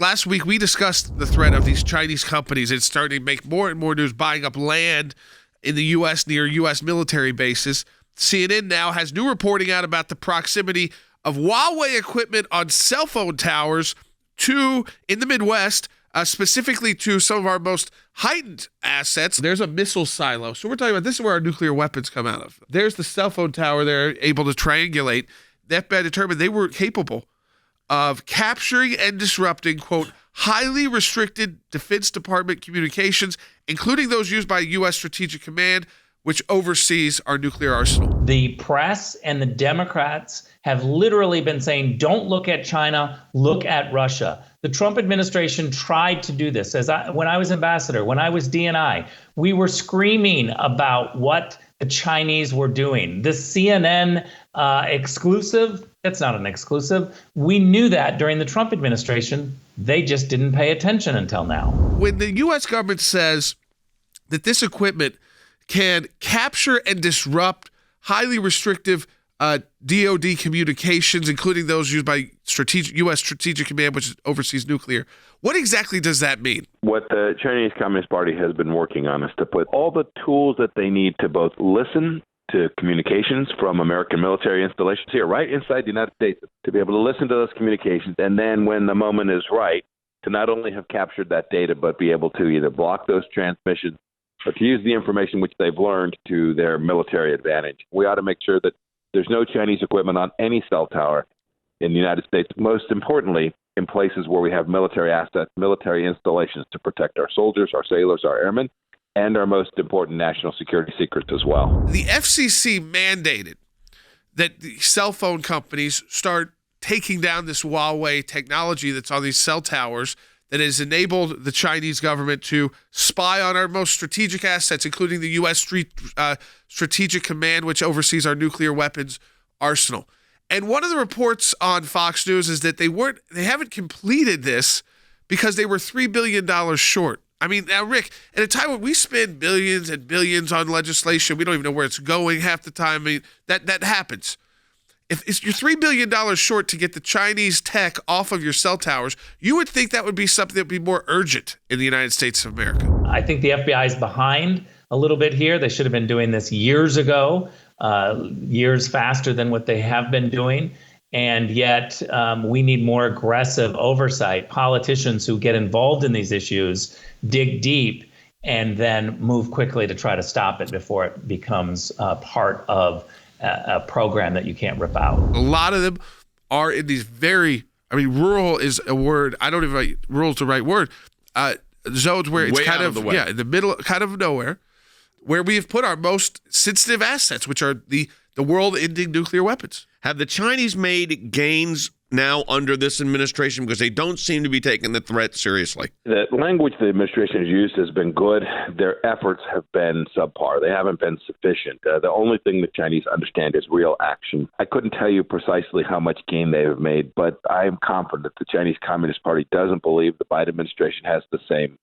Last week, we discussed the threat of these Chinese companies. It's starting to make more and more news, buying up land in the U.S. near U.S. military bases. CNN now has new reporting out about the proximity of Huawei equipment on cell phone towers in the Midwest, specifically to some of our most heightened assets. There's a missile silo. So we're talking about this is where our nuclear weapons come out of. There's the cell phone tower they're able to triangulate. The FBI determined they were capable of capturing and disrupting, quote, highly restricted Defense Department communications, including those used by U.S. Strategic Command, which oversees our nuclear arsenal. The press and the Democrats have literally been saying, don't look at China, look at Russia. The Trump administration tried to do this. When I was ambassador, when I was DNI, we were screaming about what the Chinese were doing. The CNN exclusive, that's not an exclusive. We knew that during the Trump administration. They just didn't pay attention until now. When the U.S. government says that this equipment can capture and disrupt highly restrictive DoD communications, including those used by U.S. Strategic Command, which oversees nuclear. What exactly does that mean? What the Chinese Communist Party has been working on is to put all the tools that they need to both listen to communications from American military installations here, right inside the United States, to be able to listen to those communications, and then when the moment is right, to not only have captured that data, but be able to either block those transmissions or to use the information which they've learned to their military advantage. We ought to make sure that there's no Chinese equipment on any cell tower in the United States, most importantly, in places where we have military assets, military installations to protect our soldiers, our sailors, our airmen, and our most important national security secrets as well. The FCC mandated that the cell phone companies start taking down this Huawei technology that's on these cell towers that has enabled the Chinese government to spy on our most strategic assets, including the U.S. Strategic Command, which oversees our nuclear weapons arsenal. And one of the reports on Fox News is that they haven't completed this because they were $3 billion short. I mean, now, Rick, at a time when we spend billions and billions on legislation, we don't even know where it's going half the time. I mean, that happens. If you're $3 billion short to get the Chinese tech off of your cell towers, you would think that would be something that would be more urgent in the United States of America. I think the FBI is behind a little bit here. They should have been doing this years ago, years faster than what they have been doing. And yet we need more aggressive oversight. Politicians who get involved in these issues dig deep and then move quickly to try to stop it before it becomes part of a program that you can't rip out. A lot of them are in these rural is a word. I don't even rural is the right word. Zones where it's kind of in the middle, kind of nowhere, where we have put our most sensitive assets, which are the world-ending nuclear weapons. Have the Chinese made gains now under this administration? Because they don't seem to be taking the threat seriously. The language the administration has used has been good. Their efforts have been subpar. They haven't been sufficient. The only thing the Chinese understand is real action. I couldn't tell you precisely how much gain they have made, but I am confident that the Chinese Communist Party doesn't believe the Biden administration has the same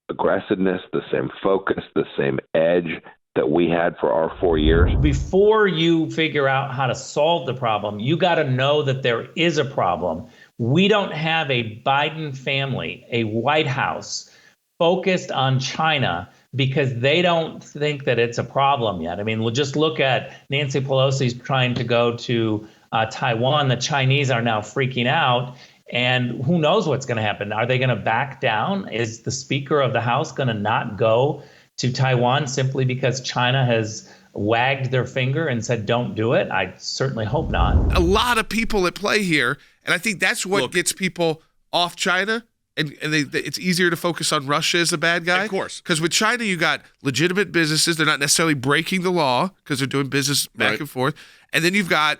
aggressiveness, the same focus, the same edge that we had for our 4 years. Before you figure out how to solve the problem, you got to know that there is a problem. We don't have a Biden family, a White House focused on China because they don't think that it's a problem yet. I mean, we'll just look at Nancy Pelosi's trying to go to Taiwan. The Chinese are now freaking out. And who knows what's going to happen? Are they going to back down? Is the Speaker of the House going to not go to Taiwan simply because China has wagged their finger and said, don't do it? I certainly hope not. A lot of people at play here, and I think that's what gets people off China, and it's easier to focus on Russia as the bad guy. Of course. Because with China, you got legitimate businesses. They're not necessarily breaking the law because they're doing business back and forth. And then you've got,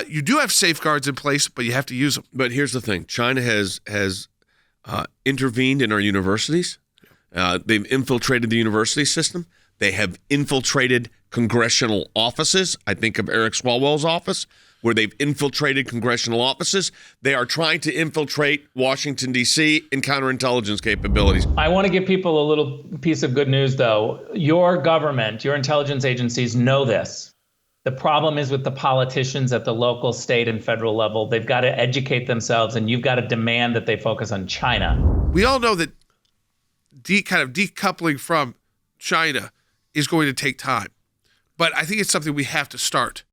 you do have safeguards in place, but you have to use them. But here's the thing. China has intervened in our universities. They've infiltrated the university system. They have infiltrated congressional offices. I think of Eric Swalwell's office, where they've infiltrated congressional offices. They are trying to infiltrate Washington, D.C. in counterintelligence capabilities. I want to give people a little piece of good news, though. Your government, your intelligence agencies know this. The problem is with the politicians at the local, state, and federal level. They've got to educate themselves, and you've got to demand that they focus on China. We all know that kind of decoupling from China is going to take time, but I think it's something we have to start.